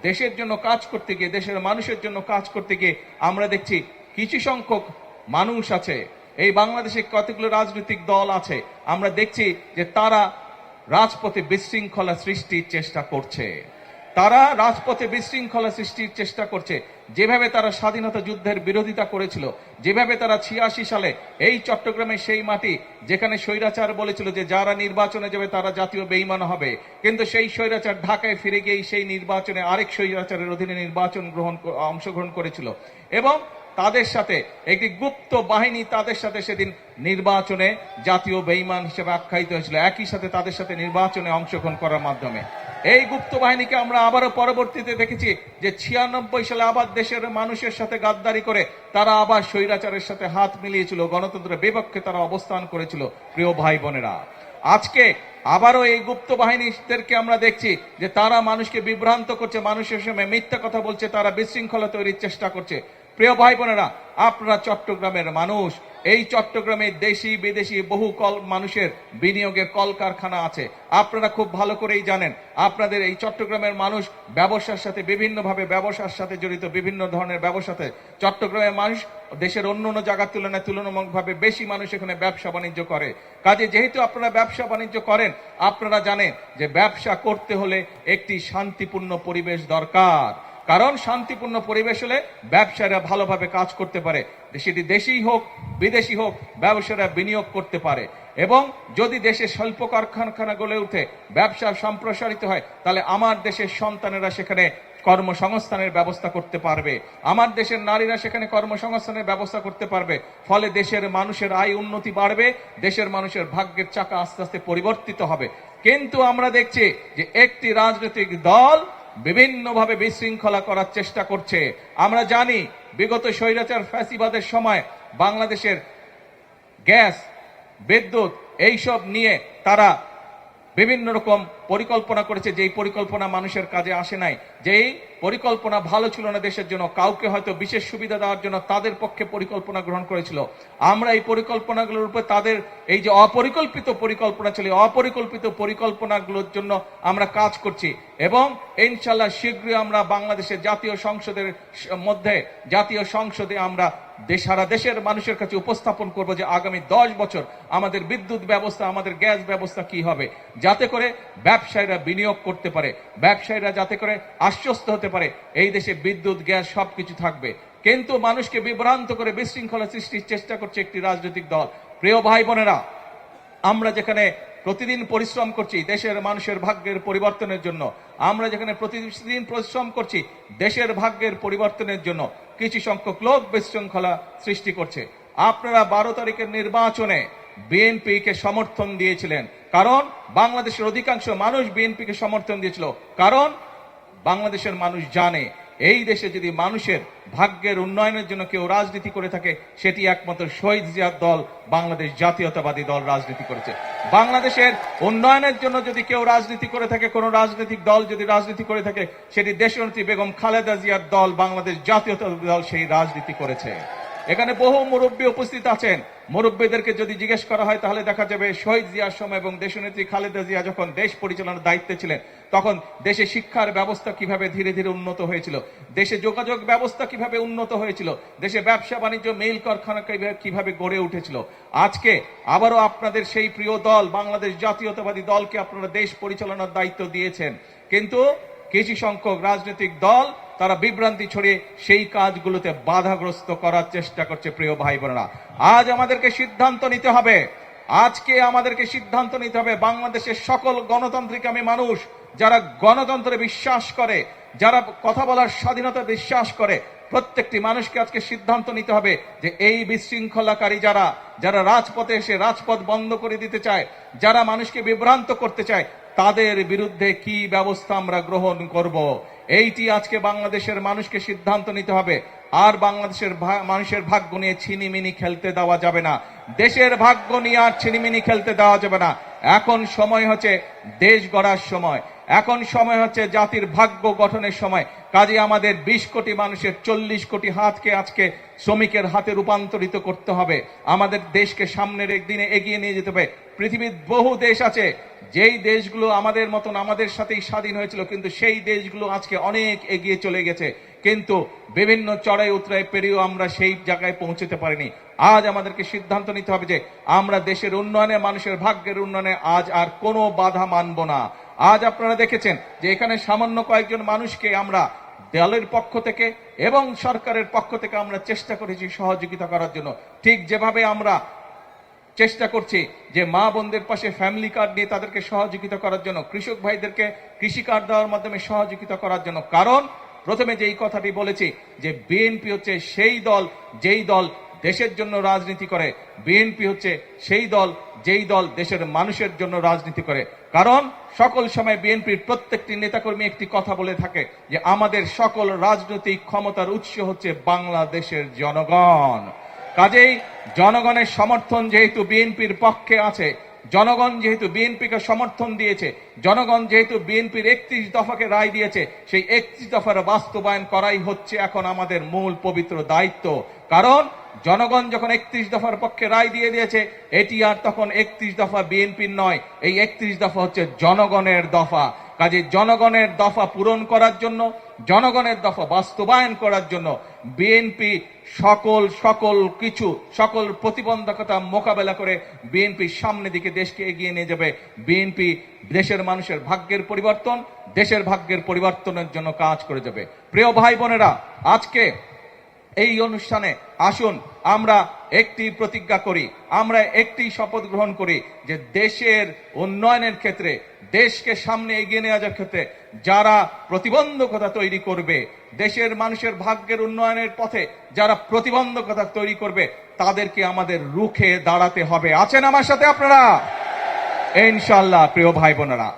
দেশের জন্য কাজ করতে গিয়ে, দেশের মানুষের জন্য কাজ করতে গিয়ে আমরা দেখছি কিছু সংখ্যক মানুষ আছে, এই বাংলাদেশে কতগুলো রাজনৈতিক দল আছে, আমরা দেখছি যে তারা রাজপথে বিশৃঙ্খলা সৃষ্টির চেষ্টা করছে। তারা রাজপথে বিশৃঙ্খলা সৃষ্টির চেষ্টা করছে। যেভাবে তারা স্বাধীনতা যুদ্ধের বিরোধিতা করেছিল, যেভাবে তারা 86 সালে এই চট্টগ্রামের সেই মাটি যেখানে স্বৈরাচার বলেছিল যে যারা নির্বাচনে যাবে তারা জাতীয় বেঈমান হবে, কিন্তু সেই স্বৈরাচার ঢাকায় ফিরে গিয়ে সেই নির্বাচনে আরেক স্বৈরাচারের অধীনে অংশগ্রহণ করেছিল এবং তাদের সাথে একটি গুপ্ত বাহিনী তাদের সাথে সেদিন নির্বাচনে জাতীয় বেঈমান হিসেবে আখ্যায়িত হয়েছিল, একই সাথে তাদের সাথে নির্বাচনে অংশগ্রহণ করার মাধ্যমে। এই গুপ্ত বাহিনীকে আমরা আবারও পরবর্তীতে দেখেছি যে 96 সালে আবার দেশের মানুষের সাথে গাদ্দারি করে তারা আবার স্বৈরাচারের সাথে হাত মিলিয়েছিল, গণতন্ত্রের বিপক্ষে তারা অবস্থান করেছিল। প্রিয় ভাই বোনেরা, আজকে আবারও এই গুপ্ত বাহিনীদেরকে আমরা দেখছি যে তারা মানুষকে বিভ্রান্ত করছে, মানুষের সামনে মিথ্যা কথা বলছে, তারা বিশৃঙ্খলা তৈরির চেষ্টা করছে। প্রিয় ভাই বোনেরা, আপনারা চট্টগ্রামের মানুষ, এই চট্টগ্রামে দেশি বিদেশি বহু মানুষের বিনিয়োগের কলকারখানা আছে। আপনারা খুব ভালো করেই জানেন, আপনাদের এই চট্টগ্রামের মানুষ ব্যবসার সাথে বিভিন্নভাবে ব্যবসার সাথে জড়িত, বিভিন্ন ধরনের ব্যবসাতে চট্টগ্রামের মানুষ দেশের অন্য অন্য জায়গার তুলনায় তুলনামূলকভাবে বেশি মানুষ এখানে ব্যবসা বাণিজ্য করে। কাজে যেহেতু আপনারা ব্যবসা বাণিজ্য করেন, আপনারা জানেন যে ব্যবসা করতে হলে একটি শান্তিপূর্ণ পরিবেশ দরকার। কারণ শান্তিপূর্ণ পরিবেশ হলে ব্যবসায়ীরা ভালোভাবে কাজ করতে পারে, সেটি দেশি হোক বিদেশি হোক, ব্যবসায়ীরা বিনিয়োগ করতে পারে। এবং যদি দেশে শিল্প কারখানা গড়ে উঠে, ব্যবসা সম্প্রসারিত হয়, তাহলে আমার দেশের সন্তানেরা সেখানে কর্মসংস্থানের ব্যবস্থা করতে পারবে, আমার দেশের নারীরা সেখানে কর্মসংস্থানের ব্যবস্থা করতে পারবে। ফলে দেশের মানুষের আয় উন্নতি বাড়বে, দেশের মানুষের ভাগ্যের চাকা আস্তে আস্তে পরিবর্তিত হবে। কিন্তু আমরা দেখছি যে একটি রাজনৈতিক দল বিভিন্নভাবে বিশৃঙ্খলা করার চেষ্টা করছে। আমরা জানি বিগত স্বৈরাচার ফ্যাসিবাদের সময় বাংলাদেশের গ্যাস, বিদ্যুৎ এইসব নিয়ে তারা বিভিন্ন রকম পরিকল্পনা করেছে, যেই পরিকল্পনা মানুষের কাজে আসে নাই, যেই পরিকল্পনা ভালো ছিল না দেশের জন্য, কাউকে হয়তো বিশেষ সুবিধা দেওয়ার জন্য তাদের পক্ষে পরিকল্পনা গ্রহণ করেছিল। আমরা এই পরিকল্পনাগুলোর উপর তাদের এই যে অপরিকল্পিত পরিকল্পনা ছিল, অপরিকল্পিত পরিকল্পনাগুলোর জন্য আমরা কাজ করছি এবং ইনশাআল্লাহ শীঘ্রই আমরা বাংলাদেশের জাতীয় সংসদে আমরা সারা দেশের মানুষের কাছে উপস্থাপন করব যে আগামী 10 বছর আমাদের বিদ্যুৎ ব্যবস্থা, আমাদের গ্যাস ব্যবস্থা কি হবে, যাতে করে ব্যবসায়ীরা বিনিয়োগ করতে পারে, ব্যবসায়ীরা যাতে করে আশ্বস্ত হতে পারে এই দেশে বিদ্যুৎ গ্যাস সবকিছু থাকবে। কিন্তু মানুষকে বিভ্রান্ত করে বিশৃঙ্খলা সৃষ্টির চেষ্টা করছে একটি রাজনৈতিক দল। প্রিয় ভাই বোনেরা, আমরা যেখানে প্রতিদিন পরিশ্রম করছি দেশের মানুষের ভাগ্যের পরিবর্তনের জন্য, আমরা যেখানে প্রতিদিন পরিশ্রম করছি দেশের ভাগ্যের পরিবর্তনের জন্য, কিছু সংখ্যক লোক বিশৃঙ্খলা সৃষ্টি করছে। আপনারা 12 তারিখের নির্বাচনে বিএনপিকে সমর্থন দিয়েছিলেন, কারণ বাংলাদেশের অধিকাংশ মানুষ বিএনপিকে সমর্থন দিয়েছিল। কারণ বাংলাদেশের মানুষ জানে এই দেশে যদি মানুষের ভাগ্যের উন্নয়নের জন্য কেউ রাজনীতি করে থাকে, সেটি একমাত্র শহীদ জিয়ার দল বাংলাদেশ জাতীয়তাবাদী দল রাজনীতি করেছে। বাংলাদেশের উন্নয়নের জন্য যদি কেউ রাজনীতি করে থাকে, কোন রাজনৈতিক দল যদি রাজনীতি করে থাকে, সেটি দেশনেত্রী বেগম খালেদা জিয়ার দল বাংলাদেশ জাতীয়তাবাদী দল সেই রাজনীতি করেছে। এখানে বহু মুরব্বী উপস্থিত আছেন, মুরব্বীদেরকে যদি জিজ্ঞেস করা হয় তাহলে দেখা যাবে শহীদ জিয়ার সময় এবং দেশনেত্রী খালেদা জিয়া যখন দেশ পরিচালনার দায়িত্বে ছিলেন, তখন দেশে শিক্ষার ব্যবস্থা কিভাবে ধীরে ধীরে উন্নত হয়েছিল, দেশে যোগাযোগ ব্যবস্থা কিভাবে উন্নত হয়েছিল, দেশে ব্যবসা বাণিজ্য মেইল কারখানা কিভাবে গড়ে উঠেছিল। আজকে আবারও আপনাদের সেই প্রিয় দল বাংলাদেশ জাতীয়তাবাদী দলকে আপনারা দেশ পরিচালনার দায়িত্ব দিয়েছেন, কিন্তু কিছু সংখ্যক রাজনৈতিক দল তারা বিভ্রান্তি ছড়িয়ে সেই কাজগুলোতে বাধাগ্রস্ত করার চেষ্টা করছে। প্রিয় ভাই বোনেরা, আজ আমাদেরকে সিদ্ধান্ত নিতে হবে, আজকে আমাদেরকে সিদ্ধান্ত নিতে হবে বাংলাদেশের সকল গণতান্ত্রিকামী মানুষ যারা গণতন্ত্রে বিশ্বাস করে, যারা কথা বলার স্বাধীনতা বিশ্বাস করে, প্রত্যেকটি মানুষকে আজকে সিদ্ধান্ত নিতে হবে যে এই বিশৃঙ্খলাকারী যারা রাজপথে এসে রাজপথ বন্ধ করে দিতে চায়, যারা মানুষকে বিভ্রান্ত করতে চায়, তাদের বিরুদ্ধে কি ব্যবস্থা আমরা গ্রহণ করব। এইটি আজকে বাংলাদেশের মানুষকে সিদ্ধান্ত নিতে হবে। আর বাংলাদেশের মানুষের ভাগ্য নিয়ে ছিনিমিনি খেলতে দেওয়া যাবে না। দেশের ভাগ্য নিয়ে আর ছিনিমিনি খেলতে দেওয়া যাবে না। এখন সময় হচ্ছে দেশ গড়ার সময়, এখন সময় হচ্ছে জাতির ভাগ্য গঠনের সময়। কাজে আমাদের 20 কোটি মানুষের 40 কোটি হাতকে আজকে শ্রমিকের হাতে রূপান্তরিত করতে হবে। আমাদের দেশকে সামনের একদিনে এগিয়ে নিয়ে যেতে হবে। পৃথিবীর বহু দেশ আছে, যেই দেশগুলো আমাদের মতন আমাদের সাথেই স্বাধীন হয়েছিল, কিন্তু সেই দেশগুলো আজকে অনেক এগিয়ে চলে গেছে, কিন্তু বিভিন্ন চড়াই উতরাই পেরিয়েও আমরা সেই জায়গায় পৌঁছতে পারিনি। আজ আমাদেরকে সিদ্ধান্ত নিতে হবে যে আমরা দেশের উন্নয়নে, মানুষের ভাগ্যের উন্নয়নে আজ আর কোনো বাধা মানব না। আজ আপনারা দেখেছেন যে এখানে সামান্য কয়েকজন মানুষকে আমরা দলের পক্ষ থেকে এবং সরকারের পক্ষ থেকে আমরা চেষ্টা করেছি সহযোগিতা করার জন্য। ঠিক যেভাবে আমরা চেষ্টা করছি যে মা বোনদের পাশে ফ্যামিলি কার্ড নিয়ে তাদেরকে সহযোগিতা করার জন্য, কৃষক ভাইদেরকে কৃষি কার্ড দেওয়ার মাধ্যমে সহযোগিতা করার জন্য। কারণ প্রথমে যেই কথাটি বলেছি যে বিএনপি হচ্ছে সেই দল যেই দল দেশের জন্য রাজনীতি করে। বিএনপি হচ্ছে সেই দল যেই দল দেশের মানুষের জন্য রাজনীতি করে। কারণ সকল সময় বিএনপির প্রত্যেকটি নেতাকর্মী একটি কথা বলে থাকে যে আমাদের সকল রাজনৈতিক ক্ষমতার উৎস হচ্ছে বাংলাদেশের জনগণ। কাজেই জনগণের সমর্থন যেহেতু বিএনপির পক্ষে আছে, জনগণ যেহেতু বিএনপিকে সমর্থন দিয়েছে, জনগণ যেহেতু বিএনপির 31 দফাকে রায় দিয়েছে, সেই 31 দফার বাস্তবায়ন করাই হচ্ছে এখন আমাদের মূল পবিত্র দায়িত্ব। কারণ জনগণ যখন 31 দফার পক্ষে রায় দিয়ে দিয়েছে, এটি আর তখন 31 দফা বিএনপির নয়, এই 31 দফা হচ্ছে জনগণের দফা। কাজে জনগণের দফা পূরণ করার জন্য, জনগণের দফা বাস্তবায়ন করার জন্য বিএনপি সকল প্রতিবন্ধকতা মোকাবেলা করে বিএনপি সামনের দিকে দেশকে এগিয়ে নিয়ে যাবে। বিএনপি দেশের মানুষের ভাগ্যের পরিবর্তন, দেশের ভাগ্যের পরিবর্তনের জন্য কাজ করে যাবে। প্রিয় ভাই বোনেরা, আজকে এই অনুষ্ঠানে আসুন আমরা একটি প্রতিজ্ঞা করি, আমরা একটি শপথ গ্রহণ করি যে দেশের উন্নয়নের ক্ষেত্রে, দেশকে সামনে এগিয়ে নিয়ে যাওয়ার ক্ষেত্রে যারা প্রতিবন্ধকতা তৈরি করবে, দেশের মানুষের ভাগ্যের উন্নয়নের পথে যারা প্রতিবন্ধকতা তৈরি করবে, তাদেরকে আমাদের রুখে দাঁড়াতে হবে। আছেন আমার সাথে আপনারা? ইনশাআল্লাহ। প্রিয় ভাই বোনেরা,